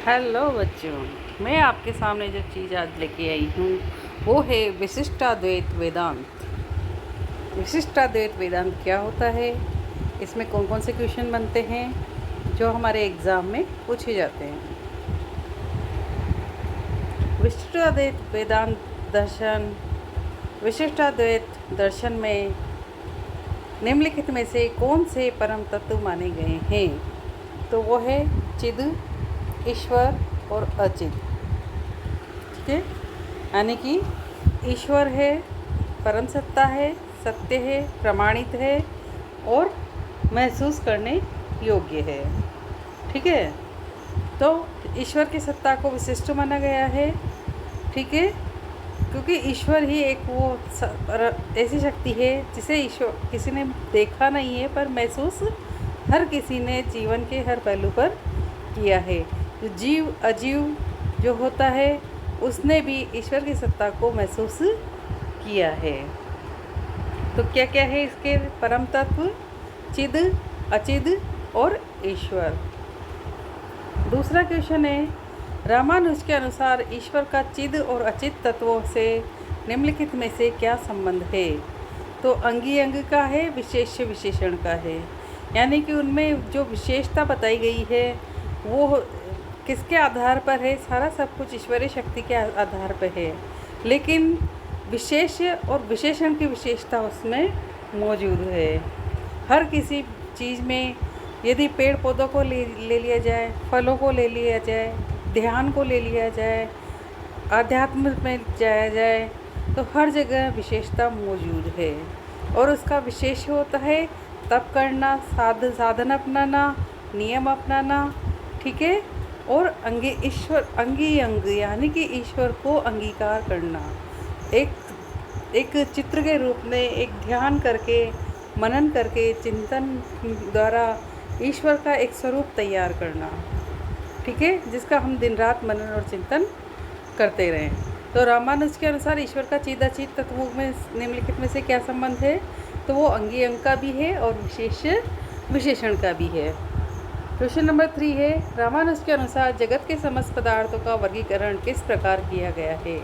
Hello बच्चों, मैं आपके सामने जो चीज़ आज लेके आई हूँ वो है विशिष्टाद्वैत वेदांत। विशिष्टाद्वैत वेदांत क्या होता है, इसमें कौन कौन से क्वेश्चन बनते हैं जो हमारे एग्ज़ाम में पूछे जाते हैं। विशिष्टाद्वैत वेदांत दर्शन। विशिष्टाद्वैत दर्शन में निम्नलिखित में से कौन से परम तत्व माने गए हैं? तो वो है चिद, ईश्वर और अचित। ठीक है, यानी कि ईश्वर है, परम सत्ता है, सत्य है, प्रमाणित है और महसूस करने योग्य है। ठीक है, तो ईश्वर की सत्ता को विशिष्ट माना गया है। ठीक है, क्योंकि ईश्वर ही एक वो ऐसी शक्ति है जिसे ईश्वर किसी ने देखा नहीं है, पर महसूस हर किसी ने जीवन के हर पहलू पर किया है। जो जीव अजीव जो होता है उसने भी ईश्वर की सत्ता को महसूस किया है। तो क्या क्या है इसके परम तत्व? चिद, अचिद और ईश्वर। दूसरा क्वेश्चन है, रामानुज के अनुसार ईश्वर का चिद और अचित तत्वों से निम्नलिखित में से क्या संबंध है? तो अंगी अंग का है, विशेष विशेषण का है। यानी कि उनमें जो विशेषता बताई गई है वो किसके आधार पर है? सारा सब कुछ ईश्वरीय शक्ति के आधार पर है, लेकिन विशेष और विशेषण की विशेषता उसमें मौजूद है। हर किसी चीज़ में, यदि पेड़ पौधों को ले लिया जाए, फलों को ले लिया जाए, ध्यान को ले लिया जाए, आध्यात्म में जाया जाए, तो हर जगह विशेषता मौजूद है। और उसका विशेष होता है तप करना, साधन अपनाना, नियम अपनाना। ठीक है, और अंगी अंग यानी कि ईश्वर को अंगीकार करना, एक चित्र के रूप में, एक ध्यान करके, मनन करके, चिंतन द्वारा ईश्वर का एक स्वरूप तैयार करना। ठीक है, जिसका हम दिन रात मनन और चिंतन करते रहें। तो रामानुज के अनुसार ईश्वर का चिद अचित तत्वों में निम्नलिखित में से क्या संबंध है? तो वो अंगी अंग का भी है और विशेष विशेषण का भी है। क्वेश्चन नंबर 3 है, रामानुज के अनुसार जगत के समस्त पदार्थों का वर्गीकरण किस प्रकार किया गया है?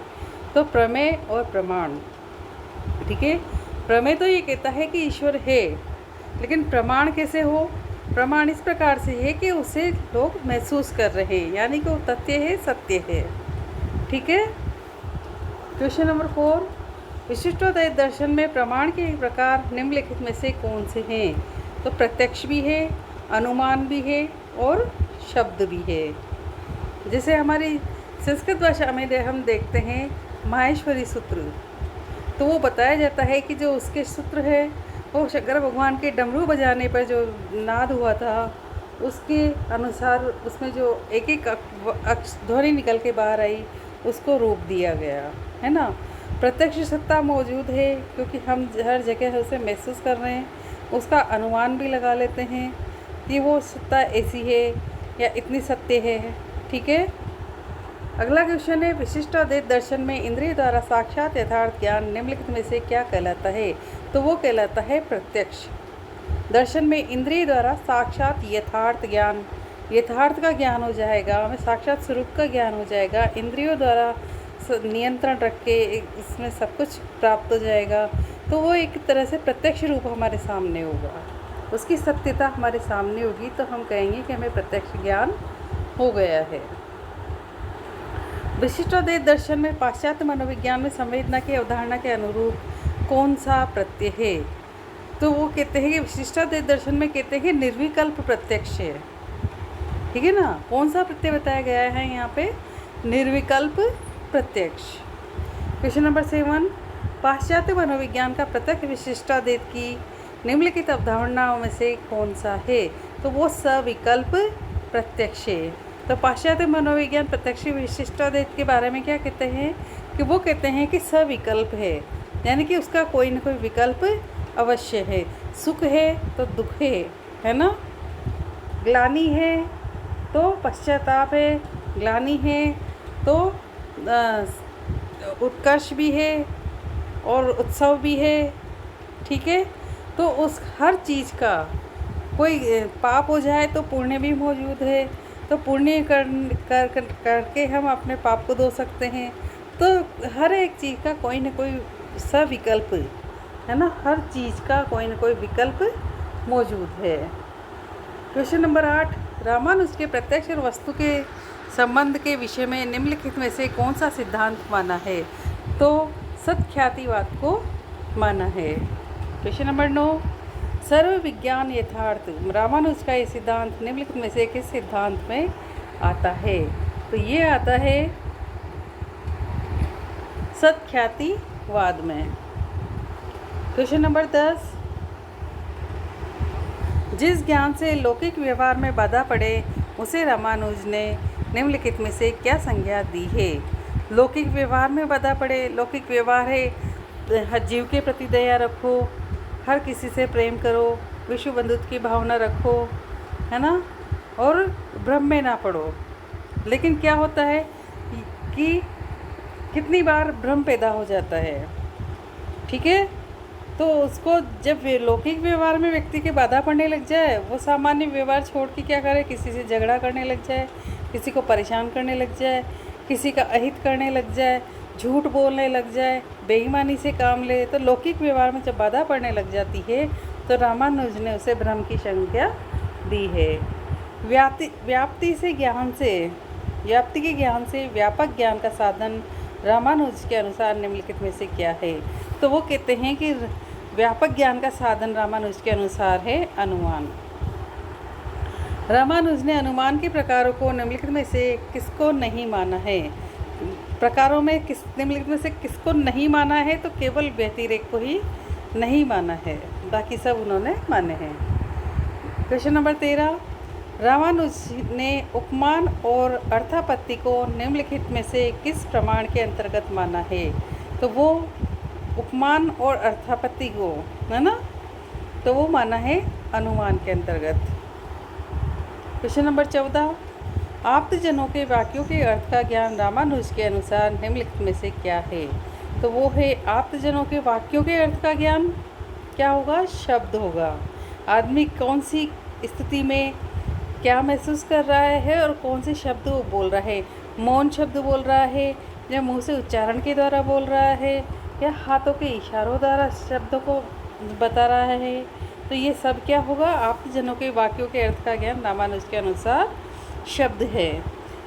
तो प्रमेय और प्रमाण। ठीक है, प्रमेय तो ये कहता है कि ईश्वर है, लेकिन प्रमाण कैसे हो? प्रमाण इस प्रकार से है कि उसे लोग महसूस कर रहे हैं, यानी कि वो तथ्य है, सत्य है। ठीक है। क्वेश्चन नंबर 4, विशिष्टोद्वैत दर्शन में प्रमाण के प्रकार निम्नलिखित में से कौन से हैं? तो प्रत्यक्ष भी है, अनुमान भी है और शब्द भी है। जैसे हमारी संस्कृत भाषा में हम देखते हैं माहेश्वरी सूत्र, तो वो बताया जाता है कि जो उसके सूत्र है वो शंकर भगवान के डमरू बजाने पर जो नाद हुआ था उसके अनुसार उसमें जो एक एक ध्वनि निकल के बाहर आई उसको रूप दिया गया है ना। प्रत्यक्ष सत्ता मौजूद है क्योंकि हम हर जगह उसे महसूस कर रहे हैं, उसका अनुमान भी लगा लेते हैं कि वो सत्ता ऐसी है या इतनी सत्य है। ठीक है। अगला क्वेश्चन है, विशिष्टाद्वैत दर्शन में इंद्रिय द्वारा साक्षात यथार्थ ज्ञान निम्नलिखित में से क्या कहलाता है? तो वो कहलाता है प्रत्यक्ष। दर्शन में इंद्रिय द्वारा साक्षात यथार्थ ज्ञान, यथार्थ का ज्ञान हो जाएगा, हमें साक्षात स्वरूप का ज्ञान हो जाएगा, इंद्रियों द्वारा नियंत्रण रख के इसमें सब कुछ प्राप्त हो जाएगा, तो वो एक तरह से प्रत्यक्ष रूप हमारे सामने होगा, उसकी सत्यता हमारे सामने होगी, तो हम कहेंगे कि हमें प्रत्यक्ष ज्ञान हो गया है। विशिष्टाद्वैत दर्शन में पाश्चात्य मनोविज्ञान में संवेदना की अवधारणा के अनुरूप कौन सा प्रत्यय है? तो वो कहते हैं कि विशिष्टाद्वैत दर्शन में कहते हैं कि निर्विकल्प प्रत्यक्ष है। ठीक है ना। कौन सा प्रत्यय बताया गया है यहाँ पे? निर्विकल्प प्रत्यक्ष। क्वेश्चन नंबर 7, पाश्चात्य मनोविज्ञान का प्रत्यक्ष विशिष्टाद्वैत की निम्नलिखित अवधारणाओं में से कौन सा है? तो वो सविकल्प प्रत्यक्ष है। तो पाश्चात्य मनोविज्ञान प्रत्यक्ष विशिष्टाद्वैत के बारे में क्या कहते हैं? कि वो कहते हैं कि सविकल्प है, यानी कि उसका कोई न कोई विकल्प अवश्य है। सुख है तो दुख है ना। ग्लानि है तो पश्चाताप है, ग्लानि है तो उत्कर्ष भी है और उत्सव भी है। ठीक है। तो उस हर चीज़ का कोई पाप हो जाए तो पुण्य भी मौजूद है, तो पुण्य करके हम अपने पाप को धो सकते हैं। तो हर एक चीज़ का कोई ना कोई सविकल्प है ना, हर चीज़ का कोई ना कोई विकल्प मौजूद है। क्वेश्चन नंबर 8, रामानुज के प्रत्यक्ष और वस्तु के संबंध के विषय में निम्नलिखित में से कौन सा सिद्धांत माना है? तो सत्ख्यातिवाद को माना है। क्वेश्चन नंबर 9, सर्व विज्ञान यथार्थ, रामानुज का ये सिद्धांत निम्नलिखित में से किस सिद्धांत में आता है? तो ये आता है सत्ख्यातिवाद में। क्वेश्चन नंबर 10, जिस ज्ञान से लौकिक व्यवहार में बाधा पड़े उसे रामानुज ने निम्नलिखित में से क्या संज्ञा दी है? लौकिक व्यवहार में बाधा पड़े, लौकिक व्यवहार है हर जीव के प्रति दया रखो, हर किसी से प्रेम करो, विश्व बंधुत्व की भावना रखो, है ना, और भ्रम में ना पड़ो। लेकिन क्या होता है कि कितनी बार भ्रम पैदा हो जाता है, ठीक है। तो उसको जब लौकिक व्यवहार में व्यक्ति के बाधा पड़ने लग जाए, वो सामान्य व्यवहार छोड़ के क्या करे, किसी से झगड़ा करने लग जाए, किसी को परेशान करने लग जाए, किसी का अहित करने लग जाए, झूठ बोलने लग जाए, बेईमानी से काम ले, तो लौकिक व्यवहार में जब बाधा पड़ने लग जाती है तो रामानुज ने उसे भ्रम की संज्ञा दी है। व्याप्ति के ज्ञान से व्यापक ज्ञान का साधन रामानुज के अनुसार निम्नलिखित में से क्या है? तो वो कहते हैं कि व्यापक ज्ञान का साधन रामानुज के अनुसार है अनुमान। रामानुज ने अनुमान के प्रकारों को निम्नलिखित में से किसको नहीं माना है? प्रकारों में निम्नलिखित में से किसको नहीं माना है? तो केवल व्यतिरेक को ही नहीं माना है, बाकी सब उन्होंने माने हैं। क्वेश्चन नंबर 13, रामानुज ने उपमान और अर्थापत्ति को निम्नलिखित में से किस प्रमाण के अंतर्गत माना है? तो वो उपमान और अर्थापत्ति को, है ना, तो वो माना है अनुमान के अंतर्गत। क्वेश्चन नंबर 14, आप्तजनों के वाक्यों के अर्थ का ज्ञान रामानुज के अनुसार निम्नलिखित में से क्या है? तो वो है आप्तजनों के वाक्यों के अर्थ का ज्ञान क्या होगा? शब्द होगा। आदमी कौन सी स्थिति में क्या महसूस कर रहा है और कौन से शब्द वो बोल रहा है, मौन शब्द बोल रहा है या मुंह से उच्चारण के द्वारा बोल रहा है या हाथों के इशारों द्वारा शब्दों को बता रहा है, तो ये सब क्या होगा? आप्तजनों के वाक्यों के अर्थ का ज्ञान रामानुज के अनुसार शब्द है।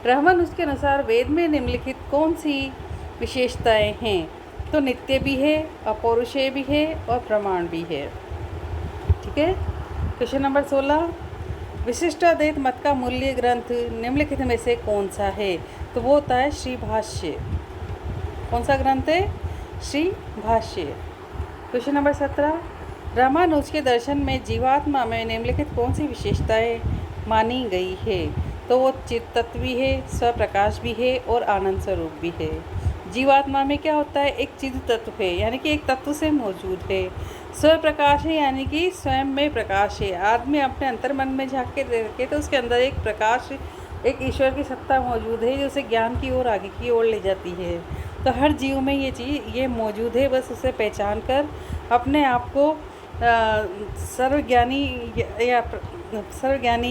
रामानुज के अनुसार वेद में निम्नलिखित कौन सी विशेषताएं हैं? तो नित्य भी है, अपौरुषेय भी है और प्रमाण भी है, ठीक है। क्वेश्चन नंबर 16, विशिष्टाद्वैत मत का मूल्य ग्रंथ निम्नलिखित में से कौन सा है? तो वो होता है श्री भाष्य। कौन सा ग्रंथ है? श्री भाष्य। क्वेश्चन नंबर 17, रामानुज के दर्शन में जीवात्मा में निम्नलिखित कौन सी विशेषताएं मानी गई है? तो वो चित्त तत्व भी है, स्वप्रकाश भी है और आनंद स्वरूप भी है। जीवात्मा में क्या होता है? एक चित्त तत्व है, यानी कि एक तत्व से मौजूद है। स्वप्रकाश है, यानी कि स्वयं में प्रकाश है। आदमी अपने अंतर मन में झांक के देखे तो उसके अंदर एक प्रकाश, एक ईश्वर की सत्ता मौजूद है जो उसे ज्ञान की ओर, आगे की ओर ले जाती है। तो हर जीव में ये चीज़ ये मौजूद है, बस उसे पहचान कर अपने आप को सर्वज्ञानी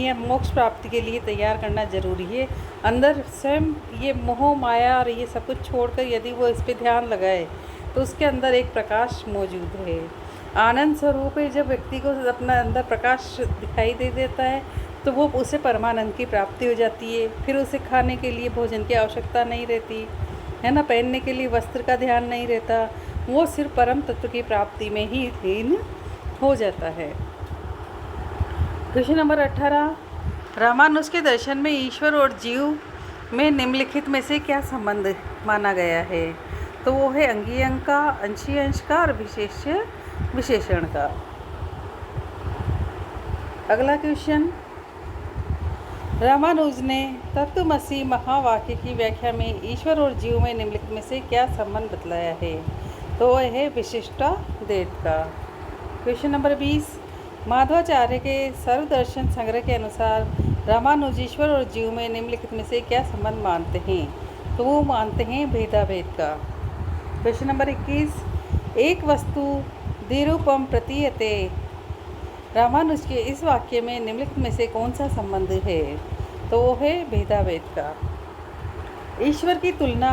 या मोक्ष प्राप्ति के लिए तैयार करना जरूरी है। अंदर स्वयं ये मोह माया और ये सब कुछ छोड़कर यदि वो इस पे ध्यान लगाए तो उसके अंदर एक प्रकाश मौजूद है। आनंद स्वरूप है। जब व्यक्ति को अपना अंदर प्रकाश दिखाई दे देता है तो वो उसे परमानंद की प्राप्ति हो जाती है। फिर उसे खाने के लिए भोजन की आवश्यकता नहीं रहती है ना, पहनने के लिए वस्त्र का ध्यान नहीं रहता, वो सिर्फ परम तत्व की प्राप्ति में ही लीन हो जाता है। क्वेश्चन नंबर 18, रामानुज के दर्शन में ईश्वर और जीव में निम्नलिखित में से क्या संबंध माना गया है? तो वो है अंगी अंग का, अंशी अंश का और विशेष विशेषण का। अगला क्वेश्चन, रामानुज ने तत्वमसि महावाक्य की व्याख्या में ईश्वर और जीव में निम्नलिखित में से क्या संबंध बतलाया है? तो वह है विशिष्टाद्वैत का। क्वेश्चन नंबर 20, माधवाचार्य के सर्वदर्शन संग्रह के अनुसार रामानुज ईश्वर और जीव में निम्नलिखित में से क्या संबंध मानते हैं? तो वो मानते हैं भेदाभेद का। क्वेश्चन नंबर 21, एक वस्तु द्विरूपम प्रतीयते, रामानुज के इस वाक्य में निम्नलिखित में से कौन सा संबंध है? तो वो है भेदाभेद का। ईश्वर की तुलना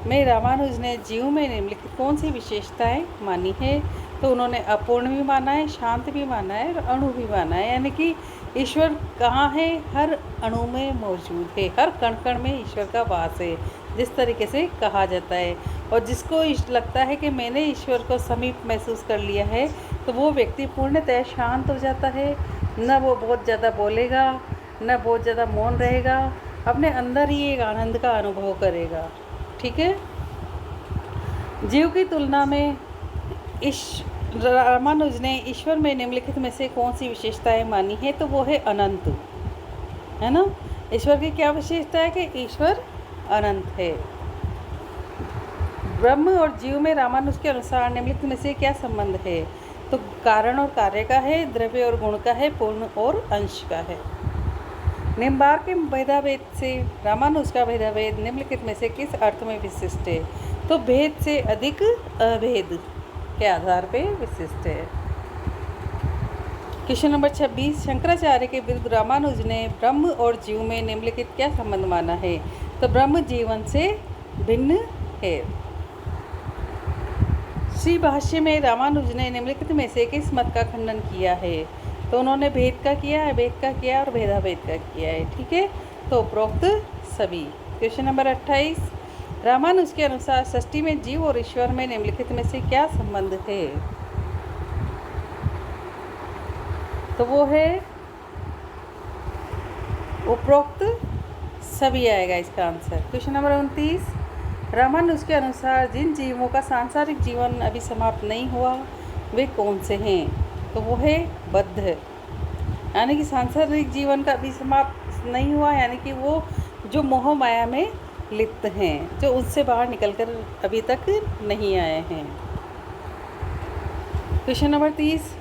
में रामानुज ने जीव में निम्नलिखित कौन सी विशेषताएं मानी है? तो उन्होंने अपूर्ण भी माना है, शांत भी माना है और अणु भी माना है। यानी कि ईश्वर कहाँ है? हर अणु में मौजूद है, हर कण कण में ईश्वर का वास है, जिस तरीके से कहा जाता है। और जिसको लगता है कि मैंने ईश्वर को समीप महसूस कर लिया है, तो वो व्यक्ति पूर्णतः शांत हो जाता है। न वो बहुत ज़्यादा बोलेगा, न बहुत ज़्यादा मौन रहेगा, अपने अंदर ही एक आनंद का अनुभव करेगा। ठीक है। जीव की तुलना में रामानुज ने ईश्वर में निम्नलिखित में से कौन सी विशेषताएं मानी है? तो वो है अनंत, है ना। ईश्वर की क्या विशेषता है? कि ईश्वर अनंत है। ब्रह्म और जीव में रामानुज के अनुसार निम्नलिखित में से क्या संबंध है? तो कारण और कार्य का है, द्रव्य और गुण का है, पूर्ण और अंश का है। निम्बार्क के भेदाभेद से रामानुज का भेदाभेद निम्नलिखित में से किस अर्थ में विशिष्ट है? तो भेद से अधिक अभेद के आधार पे विशिष्ट है। क्वेश्चन नंबर 26, शंकराचार्य के विरुद्ध रामानुज ने ब्रह्म और जीव में निम्नलिखित क्या संबंध माना है? तो ब्रह्म जीवन से भिन्न है। श्री भाष्य में रामानुज ने निम्नलिखित में से किस मत का खंडन किया है? तो उन्होंने भेद का किया, अभेद का किया और भेदाभेद का किया है। ठीक है। तो उपरोक्त सभी। क्वेश्चन नंबर 28, रामानुज के अनुसार सृष्टि में जीव और ईश्वर में निम्नलिखित में से क्या संबंध है? तो वो है उपरोक्त सभी आएगा इसका आंसर। क्वेश्चन नंबर 29, रामानुज के अनुसार जिन जीवों का सांसारिक जीवन अभी समाप्त नहीं हुआ वे कौन से हैं? तो वो है बद्ध, यानी कि सांसारिक जीवन का अभी समाप्त नहीं हुआ, यानी कि वो जो मोह माया में लिप्त हैं, जो उससे बाहर निकलकर अभी तक नहीं आए हैं। क्वेश्चन नंबर 30,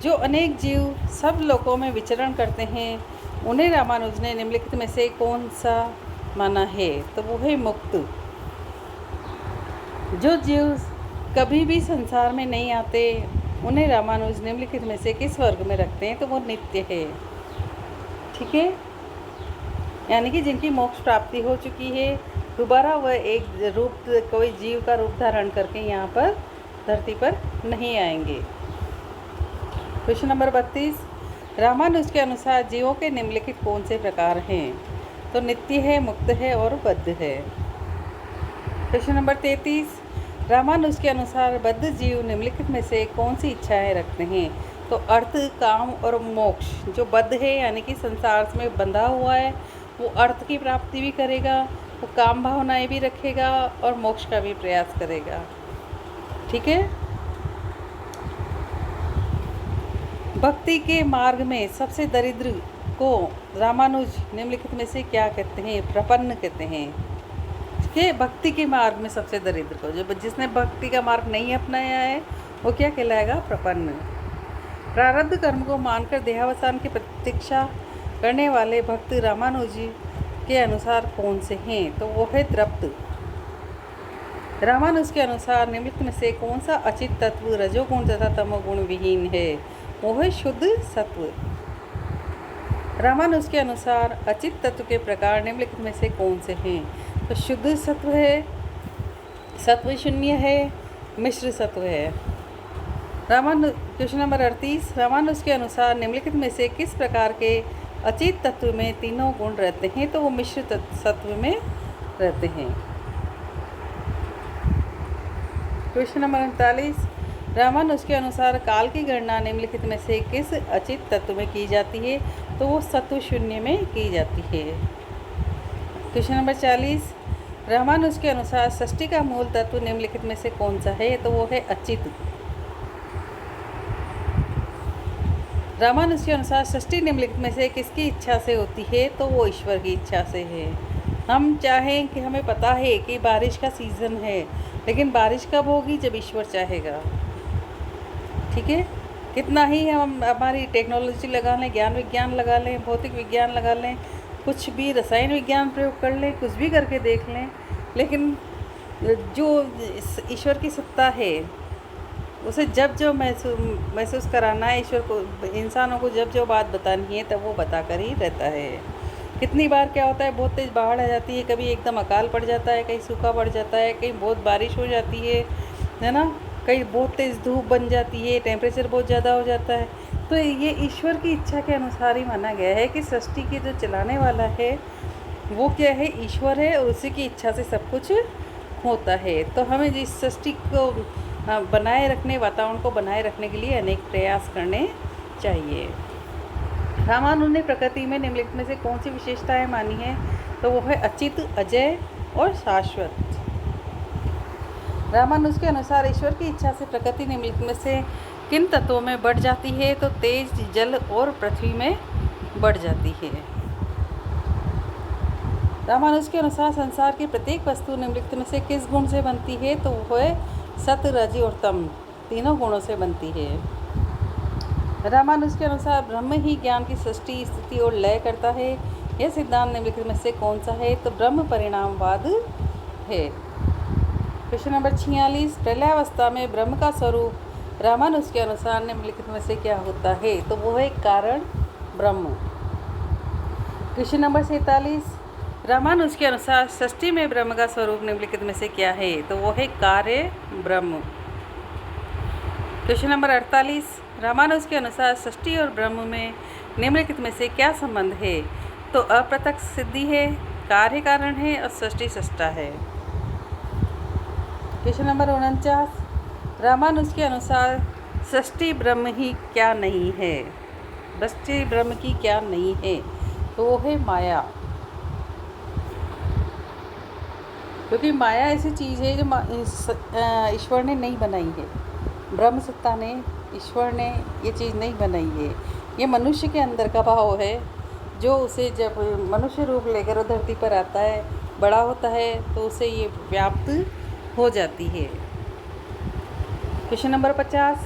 जो अनेक जीव सब लोकों में विचरण करते हैं उन्हें रामानुज ने निम्नलिखित में से कौन सा माना है? तो वो है मुक्त। जो जीव कभी भी संसार में नहीं आते उन्हें रामानुज निम्नलिखित में से किस वर्ग में रखते हैं? तो वो नित्य है। ठीक है। यानी कि जिनकी मोक्ष प्राप्ति हो चुकी है, दोबारा वह एक रूप, कोई जीव का रूप धारण करके यहाँ पर धरती पर नहीं आएंगे। क्वेश्चन नंबर 32, रामानुज के अनुसार जीवों के निम्नलिखित कौन से प्रकार हैं? तो नित्य है, मुक्त है और बद्ध है। क्वेश्चन नंबर 33, रामानुज के अनुसार बद्ध जीव निम्नलिखित में से कौन सी इच्छाएं रखते हैं? तो अर्थ, काम और मोक्ष। जो बद्ध है यानी कि संसार में बंधा हुआ है, वो अर्थ की प्राप्ति भी करेगा, वो काम भावनाएं भी रखेगा और मोक्ष का भी प्रयास करेगा। ठीक है। भक्ति के मार्ग में सबसे दरिद्र को रामानुज निम्नलिखित में से क्या कहते हैं? प्रपन्न कहते हैं। कि भक्ति के मार्ग में सबसे दरिद्र को, जो जिसने भक्ति का मार्ग नहीं अपनाया है, वो क्या कहलाएगा? प्रपन्न। प्रारब्ध कर्म को मानकर देहावसान की प्रतीक्षा करने वाले भक्त रामानुज के अनुसार कौन से हैं? तो वो है तृप्त। रामानुज के अनुसार निम्नलिखित में से कौन सा अचित तत्व रजोगुण तथा तमोगुण विहीन है? वो है शुद्ध सत्व। रामानुज के अनुसार अचित तत्व के प्रकार निम्नलिखित में से कौन से हैं? तो शुद्ध सत्व है, सत्व शून्य है, मिश्र सत्व है। क्वेश्चन नंबर 38, रामानुज के अनुसार निम्नलिखित में से किस प्रकार के अचित तत्व में तीनों गुण रहते हैं? तो वो मिश्र सत्व में रहते हैं। क्वेश्चन नंबर 39, रामानुज के अनुसार काल की गणना निम्नलिखित में से किस अचित तत्व में की जाती है? तो वो सत्व शून्य में की जाती है। क्वेश्चन नंबर 40, रामानुज के अनुसार सृष्टि का मूल तत्व निम्नलिखित में से कौन सा है? तो वो है अचित। रामानुज के अनुसार सृष्टि निम्नलिखित में से किसकी इच्छा से होती है? तो वो ईश्वर की इच्छा से है। हम चाहें कि हमें पता है कि बारिश का सीज़न है, लेकिन बारिश कब होगी? जब ईश्वर चाहेगा। ठीक है। कितना ही हम हमारी टेक्नोलॉजी लगा लें, ज्ञान विज्ञान लगा लें, भौतिक विज्ञान लगा लें, कुछ भी रसायन विज्ञान प्रयोग कर लें, कुछ भी करके देख लें, लेकिन जो ईश्वर की सत्ता है उसे जब जो महसूस कराना है, ईश्वर को, इंसानों को जब जो बात बतानी है तब वो बता कर ही रहता है। कितनी बार क्या होता है, बहुत तेज़ बाढ़ आ जाती है, कभी एकदम अकाल पड़ जाता है, कहीं सूखा पड़ जाता है, कहीं बहुत बारिश हो जाती है ना, कहीं बहुत तेज़ धूप बन जाती है, टेम्परेचर बहुत ज़्यादा हो जाता है। तो ये ईश्वर की इच्छा के अनुसार ही माना गया है कि सृष्टि के जो चलाने वाला है वो क्या है, ईश्वर है, और उसी की इच्छा से सब कुछ होता है। तो हमें इस सृष्टि को बनाए रखने, वातावरण को बनाए रखने के लिए अनेक प्रयास करने चाहिए। रामानुज ने प्रकृति में निम्नलिखित में से कौन सी विशेषताएं मानी है? तो वो है अचित, अजय और शाश्वत। रामानुज के अनुसार ईश्वर की इच्छा से प्रकृति निम्नलिखित में से किन तत्वों में बढ़ जाती है? तो तेज, जल और पृथ्वी में बढ़ जाती है। रामानुज के अनुसार संसार की प्रत्येक वस्तु निम्नलिखित में से किस गुण से बनती है? तो वो है सत, रज और तम, तीनों गुणों से बनती है। रामानुज के अनुसार ब्रह्म ही ज्ञान की सृष्टि, स्थिति और लय करता है। यह सिद्धांत निम्नलिखित में से कौन सा है? तो ब्रह्म परिणामवाद है। क्वेश्चन नंबर 46, प्रलयावस्था में ब्रह्म का स्वरूप रामानुज के अनुसार निम्नलिखित में से क्या होता है? तो वो है कारण ब्रह्म। क्वेश्चन नंबर 47, रामानुज के अनुसार सृष्टि में ब्रह्म का स्वरूप निम्नलिखित में से क्या है? तो वो है कार्य ब्रह्म। क्वेश्चन नंबर 48, रामानुज के अनुसार सृष्टि और ब्रह्म में निम्नलिखित में से क्या संबंध है? तो अप्रत्यक्ष सिद्धि है, कार्य कारण है और सृष्टि सृष्टा है। क्वेश्चन नंबर 49, रामानुज के अनुसार सृष्टि ब्रह्म ही क्या नहीं है? सृष्टि ब्रह्म की क्या नहीं है? तो वो है माया। क्योंकि माया ऐसी चीज़ है जो ईश्वर ने नहीं बनाई है, ब्रह्म सत्ता ने, ईश्वर ने ये चीज़ नहीं बनाई है। ये मनुष्य के अंदर का भाव है, जो उसे जब मनुष्य रूप लेकर वो धरती पर आता है, बड़ा होता है, तो उसे ये व्याप्त हो जाती है। क्वेश्चन नंबर 50,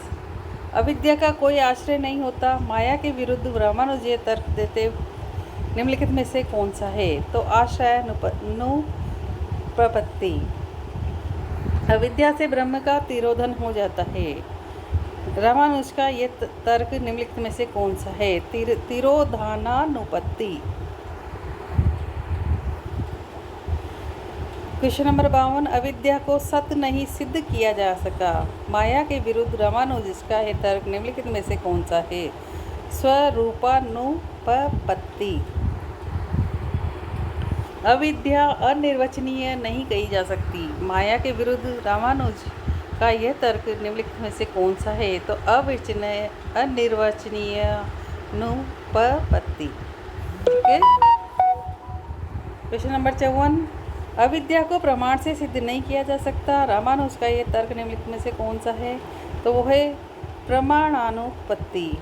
अविद्या का कोई आश्रय नहीं होता, माया के विरुद्ध रामानुज ये तर्क देते निम्नलिखित में से कौन सा है? तो आश्रय अनुपपत्ति। अविद्या से ब्रह्म का तिरोधन हो जाता है। रामानुज का ये तर्क निम्नलिखित में से कौन सा है? तिरोधानानुपत्ति। क्वेश्चन नंबर 52, अविद्या को सत्य नहीं सिद्ध किया जा सका, माया के विरुद्ध रामानुज का ये तर्क निम्नलिखित में से कौन सा है? स्वरूपानुपपत्ति। अविद्या अनिर्वचनीय नहीं कही जा सकती, माया के विरुद्ध रामानुज का यह तर्क निम्नलिखित में से कौन सा है? तो अनिर्वचनीय अनुपपत्ति। ठीक है। क्वेश्चन नंबर 54, अविद्या को प्रमाण से सिद्ध नहीं किया जा सकता, रामानुज का यह तर्क निम्नलिखित में से कौन सा है? तो वो है प्रमाणानुपत्ति।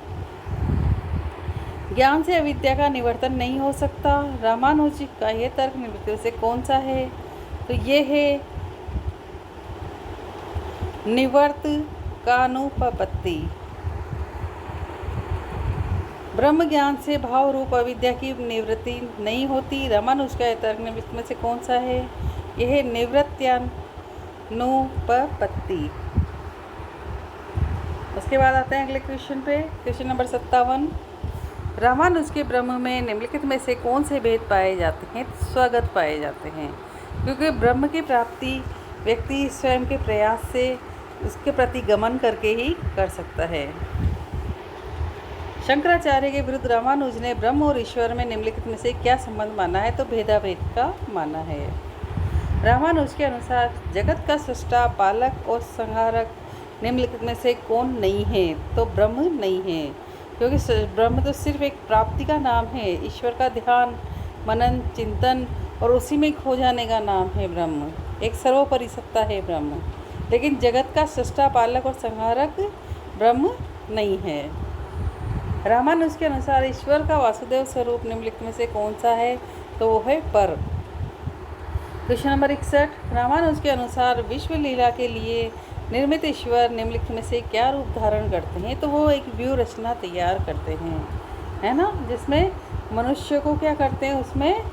ज्ञान से अविद्या का निवर्तन नहीं हो सकता, रामानुज का यह तर्क निम्नलिखित में से कौन सा है? तो ये है निवर्तकानुपपत्ति। ब्रह्म ज्ञान से भाव रूप अविद्या की निवृत्ति नहीं होती, रामानुज का यह तर्क निम्नलिखित में से कौन सा है? यह निवृत्त्यानुपपत्ति। उसके बाद आते हैं अगले क्वेश्चन पे। क्वेश्चन नंबर 57, रामानुज के ब्रह्म में निम्नलिखित में से कौन से भेद पाए जाते हैं? स्वगत पाए जाते हैं, क्योंकि ब्रह्म की प्राप्ति व्यक्ति स्वयं के प्रयास से उसके प्रति गमन करके ही कर सकता है। शंकराचार्य के विरुद्ध रामानुज ने ब्रह्म और ईश्वर में निम्नलिखित में से क्या संबंध माना है? तो भेदाभेद का माना है। रामानुज के अनुसार जगत का सृष्टा, पालक और संहारक निम्नलिखित में से कौन नहीं है? तो ब्रह्म नहीं है, क्योंकि ब्रह्म तो सिर्फ एक प्राप्ति का नाम है, ईश्वर का ध्यान, मनन, चिंतन और उसी में खो जाने का नाम है ब्रह्म। एक सर्वोपरि सत्ता है ब्रह्म, लेकिन जगत का सृष्टा, पालक और संहारक ब्रह्म नहीं है। रामानुज के अनुसार ईश्वर का वासुदेव स्वरूप निम्नलिखित में से कौन सा है? तो वो है पर। क्वेश्चन नंबर 61, रामानुज के अनुसार विश्व लीला के लिए निर्मित ईश्वर निम्नलिखित में से क्या रूप धारण करते हैं? तो वो एक व्यूह रचना तैयार करते हैं, है ना, जिसमें मनुष्य को क्या करते हैं, उसमें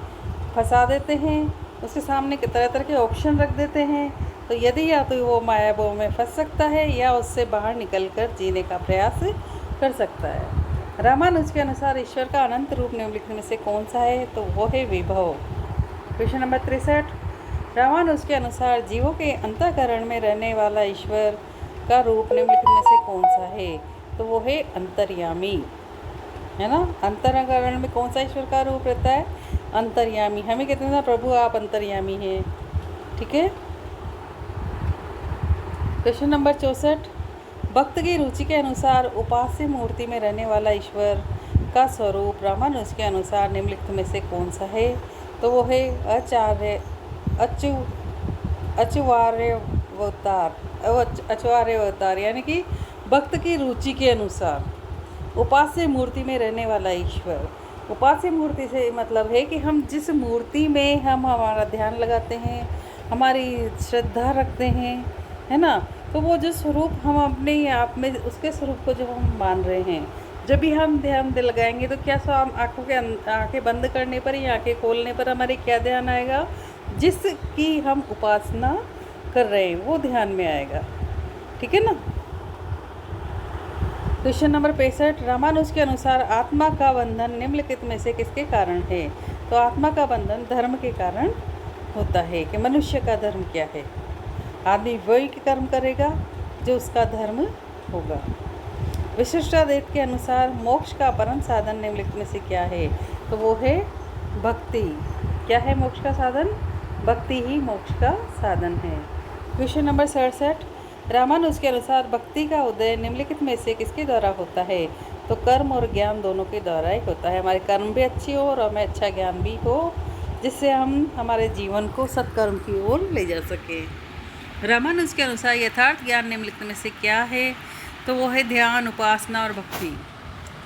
फंसा देते हैं, उसके सामने तरह तरह के ऑप्शन रख देते हैं। तो यदि या तो वो माया मोह में फंस सकता है या उससे बाहर निकलकर जीने का प्रयास कर सकता है। रामानुज के अनुसार ईश्वर का अनंत रूप निम्नलिखित में से कौन सा है? तो वो है विभव। क्वेश्चन नंबर 63, रामानुज के अनुसार जीवों के अंतःकरण में रहने वाला ईश्वर का रूप निम्नलिखित में से कौन सा है? तो वो है अंतर्यामी, है ना। अंतःकरण में कौन सा ईश्वर का रूप रहता है? अंतर्यामी। हमें कहते हैं ना, प्रभु आप अंतर्यामी हैं, ठीक है। क्वेश्चन नंबर 64, भक्त की रुचि के अनुसार उपास्य मूर्ति में रहने वाला ईश्वर का स्वरूप रामानुज के अनुसार निम्नलिखित में से कौन सा है? तो वो है अचवार्यवतार, यानी कि भक्त की रुचि के अनुसार उपास्य मूर्ति में रहने वाला ईश्वर। उपास्य मूर्ति से मतलब है कि हम जिस मूर्ति में हम हमारा ध्यान लगाते हैं, हमारी श्रद्धा रखते हैं, है ना, तो वो जो स्वरूप हम अपने आप में उसके स्वरूप को जो हम मान रहे हैं, जब भी हम ध्यान लगाएंगे तो क्या सो हम आंखें बंद करने पर या आंखें खोलने पर हमारे क्या ध्यान आएगा? जिसकी हम उपासना कर रहे हैं वो ध्यान में आएगा, ठीक है ना। क्वेश्चन नंबर 65, रामानुज के अनुसार आत्मा का बंधन निम्नलिखित में से किसके कारण है? तो आत्मा का बंधन धर्म के कारण होता है। कि मनुष्य का धर्म क्या है? आदमी वही कर्म करेगा जो उसका धर्म होगा। विशिष्टाद्वैत के अनुसार मोक्ष का परम साधन निम्नलिखित में से क्या है? तो वो है भक्ति। क्या है मोक्ष का साधन? भक्ति ही मोक्ष का साधन है। क्वेश्चन नंबर 67, रामानुज के अनुसार भक्ति का उदय निम्नलिखित में से किसके द्वारा होता है? तो कर्म और ज्ञान दोनों के द्वारा ही होता है। हमारे कर्म भी अच्छे हो और हमें अच्छा ज्ञान भी हो, जिससे हम हमारे जीवन को सत्कर्म की ओर ले जा सकें। रामानुज के अनुसार यथार्थ ज्ञान निम्नलिखित में से क्या है? तो वो है ध्यान, उपासना और भक्ति,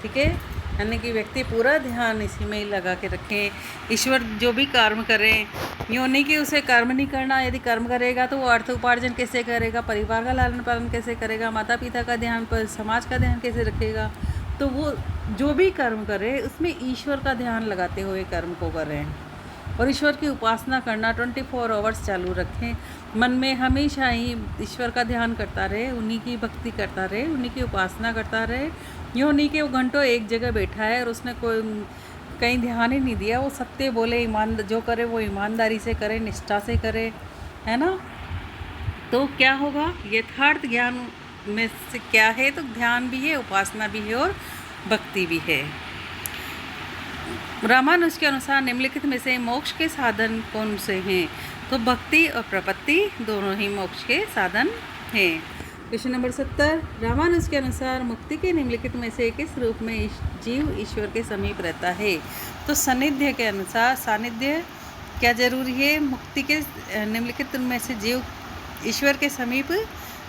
ठीक है। यानी कि व्यक्ति पूरा ध्यान इसी में ही लगा के रखें। ईश्वर जो भी कर्म करें, यूँ नहीं कि उसे कर्म नहीं करना। यदि कर्म करेगा तो वो अर्थ उपार्जन कैसे करेगा, परिवार का लालन पालन कैसे करेगा, माता पिता का ध्यान, पर समाज का ध्यान कैसे रखेगा? तो वो जो भी कर्म करे उसमें ईश्वर का ध्यान लगाते हुए कर्म को करें। और ईश्वर की उपासना करना 24 आवर्स चालू रखें। मन में हमेशा ही ईश्वर का ध्यान करता रहे, उन्हीं की भक्ति करता रहे, उन्हीं की उपासना करता रहे। यूँ नहीं कि वो घंटों एक जगह बैठा है और उसने कोई कहीं ध्यान ही नहीं दिया। वो सत्य बोले, जो करे वो ईमानदारी से करे, निष्ठा से करे, है ना। तो क्या होगा? यथार्थ ज्ञान में से क्या है? तो ध्यान भी है, उपासना भी है और भक्ति भी है। रामानुज के अनुसार निम्नलिखित में से मोक्ष के साधन कौन से हैं? तो भक्ति और प्रपत्ति दोनों ही मोक्ष के साधन हैं। क्वेश्चन नंबर 70, रामानुज के अनुसार मुक्ति के निम्नलिखित में से किस रूप में जीव ईश्वर के समीप रहता है? तो सानिध्य के अनुसार सानिध्य क्या जरूरी है? मुक्ति के निम्नलिखित में से जीव ईश्वर के समीप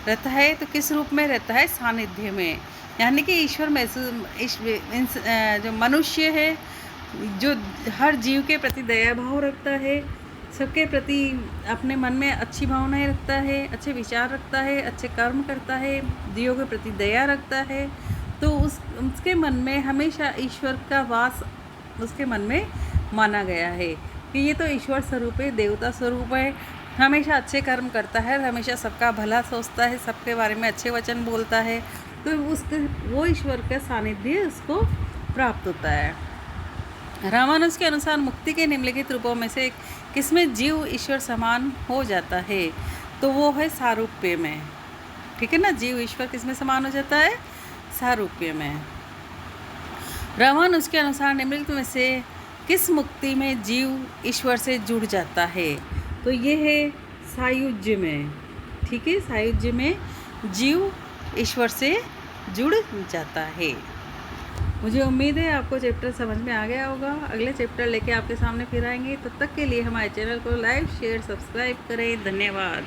रहता है तो किस रूप में रहता है? सानिध्य में। यानी कि ईश्वर महसूस, जो मनुष्य है, जो हर जीव के प्रति दया भाव रखता है, सबके प्रति अपने मन में अच्छी भावनाएं रखता है, अच्छे विचार रखता है, अच्छे कर्म करता है, जीवों के प्रति दया रखता है, तो उसके मन में हमेशा ईश्वर का वास उसके मन में माना गया है कि ये तो ईश्वर स्वरूप है, देवता स्वरूप है, हमेशा अच्छे कर्म करता है, हमेशा सबका भला सोचता है, सबके बारे में अच्छे वचन बोलता है, तो वो ईश्वर का सानिध्य उसको प्राप्त होता है। रामानुज के अनुसार मुक्ति के निम्नलिखित रूपों में से किसमें जीव ईश्वर समान हो जाता है? तो वो है सारूप्य में, ठीक है ना। जीव ईश्वर किसमें समान हो जाता है? सारूप्य में। रामानुज के अनुसार निम्नलिखित में से किस मुक्ति में जीव ईश्वर से जुड़ जाता है? तो ये है सायुज्य में, ठीक है। सायुज्य में जीव ईश्वर से जुड़ जाता है। मुझे उम्मीद है आपको चैप्टर समझ में आ गया होगा। अगले चैप्टर लेके आपके सामने फिर आएंगे। तब तक के लिए हमारे चैनल को लाइक, शेयर, सब्सक्राइब करें। धन्यवाद।